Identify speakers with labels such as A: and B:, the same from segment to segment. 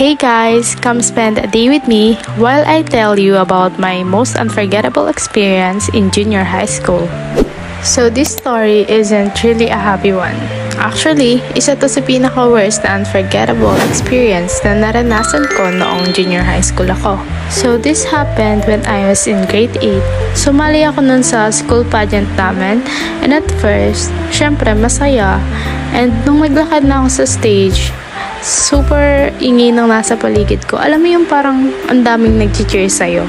A: Hey guys, come spend a day with me while I tell you about my most unforgettable experience in junior high school. So this story isn't really a happy one. Actually, isa to sa pinaka-worst na unforgettable experience na naranasan ko noong junior high school ako. So this happened when I was in grade 8. Sumali ako nun sa school pageant namin, and at first, syempre masaya. And nung maglakad na ako sa stage, super ingay ng nasa paligid ko. Alam mo yung parang ang daming nag-cheer sa'yo.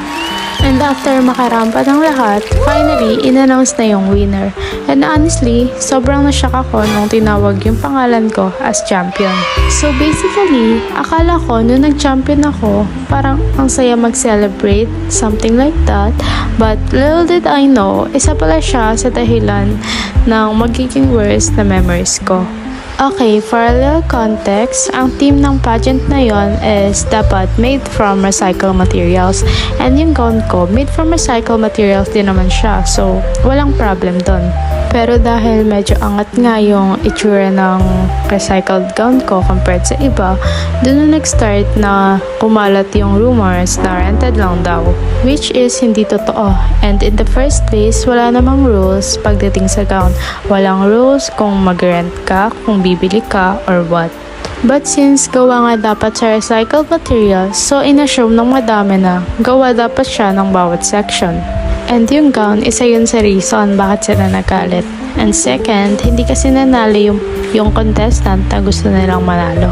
A: And after makarampa ng lahat, finally, in-announce na yung winner. And honestly, sobrang nashock ako nung tinawag yung pangalan ko as champion. So basically, akala ko nung nag-champion ako, parang ang saya mag-celebrate, something like that. But little did I know, isa pala siya sa dahilan ng magiging worst na memories ko. Okay, for a little context, ang team ng pageant na yon is dapat made from recycled materials. And yung gown ko, made from recycled materials din naman siya. So, walang problem doon. Pero dahil medyo angat nga yung itsura ng recycled gown ko compared sa iba, doon na nag-start na kumalat yung rumors na rented lang daw. Which is hindi totoo. And in the first place, wala namang rules pagdating sa gown. Walang rules kung mag-rent ka, kung bibili ka, or what. But since gawa nga dapat sa recycled materials, so in-assume ng madami na gawa dapat siya ng bawat section. And yung gown, isa yun sa reason bakit sila nagalit. And second, hindi kasi nanalo yung contestant na gusto nilang manalo.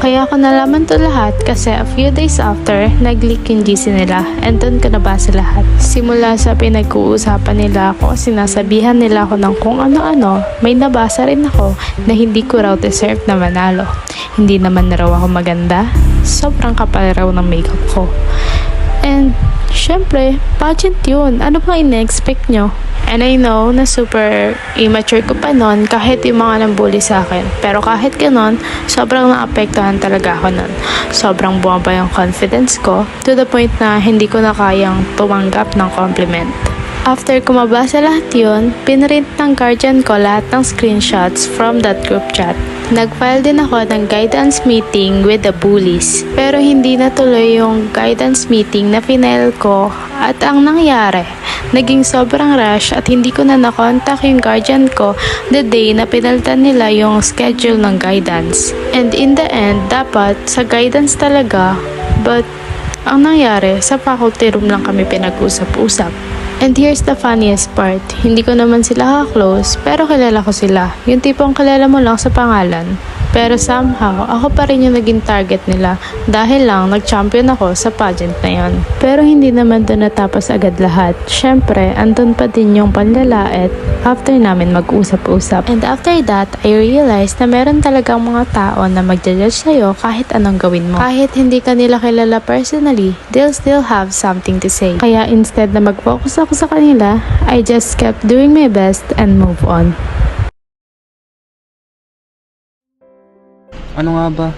A: Kaya ako nalaman to lahat kasi a few days after, nag-leak yung GC nila and doon ko nabasa lahat. Simula sa pinag-uusapan nila ako, sinasabihan nila ako ng kung ano-ano, may nabasa rin ako na hindi ko raw deserve na manalo. Hindi naman na raw ako maganda, sobrang kapal raw ng makeup ko. And syempre, pageant yun. Ano bang ina-expect nyo? And I know na super immature ko pa nun kahit yung mga nambully sa akin. Pero kahit ganon, sobrang naapektuhan talaga ako nun. Sobrang bumaba yung confidence ko to the point na hindi ko na kayang tumanggap ng compliment. After ko mabasa lahat yun, pinrint ng guardian ko lahat ng screenshots from that group chat. Nag-file din ako ng guidance meeting with the bullies. Pero hindi natuloy yung guidance meeting na final ko at ang nangyari, naging sobrang rush at hindi ko na nakontak yung guardian ko the day na pinalitan nila yung schedule ng guidance. And in the end, dapat sa guidance talaga, but ang nangyari, sa faculty room lang kami pinag-usap-usap. And here's the funniest part, hindi ko naman sila ka-close, pero kilala ko sila. Yung tipong kilala mo lang sa pangalan. Pero somehow, ako pa rin yung naging target nila dahil lang nag-champion ako sa pageant na yon. Pero hindi naman doon natapos agad lahat. Syempre, andun pa din yung panlalait after namin mag-usap-usap. And after that, I realized na meron talagang mga tao na mag-judge sa'yo kahit anong gawin mo. Kahit hindi ka nila kilala personally, they'll still have something to say. Kaya instead na mag-focus ako sa kanila, I just kept doing my best and move on.
B: Ano nga ba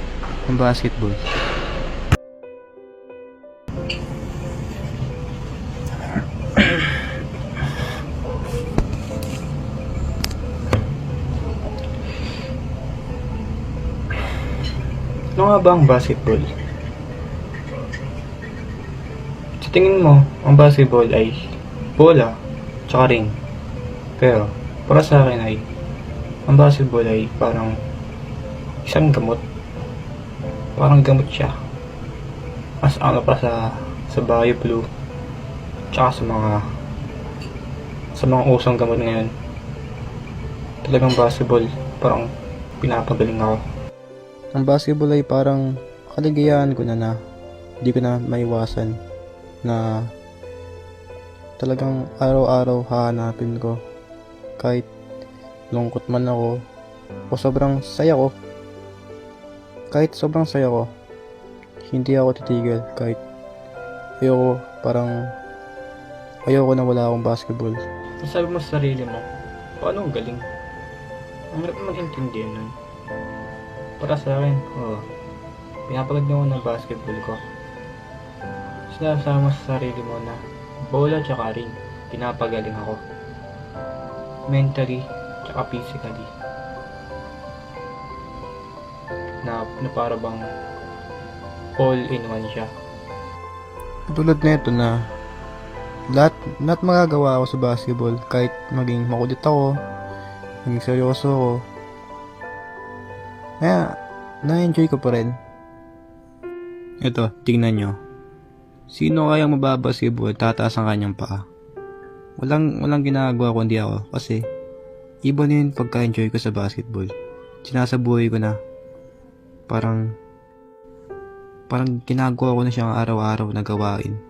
B: ang basketball? Ano nga ba ang basketball? Sa tingin mo, ang basketball ay bola, tsaka ring. Pero, para sa akin ay, ang basketball ay parang isang gamot. Parang gamot siya. Mas ano pa sa Bio Blue. Tsaka sa mga usong gamot ngayon. Talagang basketball, parang pinapagaling ako. Ang basketball ay parang kaligayahan ko na hindi ko na maiwasan na talagang araw-araw hahanapin ko. Kahit lungkot man ako o sobrang saya ko. Kahit sobrang saya ko, hindi ako titigil kahit ayoko na wala akong basketball. Sabi mo sa sarili mo, paano ang galing? Ang hirap naman intindihan nun. Para sa akin, pinapagod na ako ng basketball ko. Sinasabi mo sa sarili mo na bola tsaka ring, pinapagaling ako. Mentally, tsaka physically. Na para bang all in one siya. Tulad nito na lahat magagawa ako sa basketball, kahit maging makulit ako, maging seryoso ako. Kaya, na-enjoy ko pa rin. Ito, tingnan nyo. Sino kayang mababasketball, tataas ang kanyang paa? Walang ginagawa kundi ako, kasi iba na yun pagka-enjoy ko sa basketball. Sinasabuhay ko na. Parang ginagawa ko na siyang araw-araw na gawain.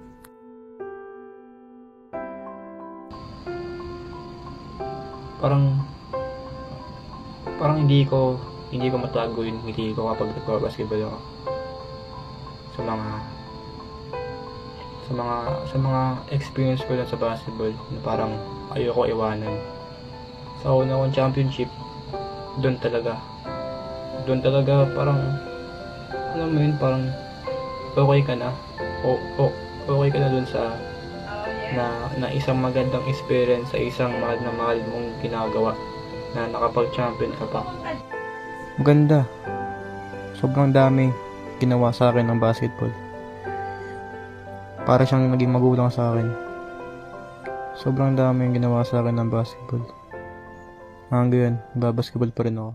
B: Parang hindi ko matago yun, hindi ko kapag nagbabasketball ako. Sa mga experience ko lang sa basketball, na parang ayoko iwanan. Sa una kong championship, doon talaga parang, alam mo yun, parang okay ka na. Okay ka na doon sa na isang magandang experience sa isang mahal na mahal mong ginagawa, na nakapag-champion ka pa. Maganda. Sobrang dami ginawa sa akin ng basketball. Para siyang naging magulang sa akin. Sobrang dami yung ginawa sa akin ng basketball. Hanggang ngayon, basketball pa rin ako.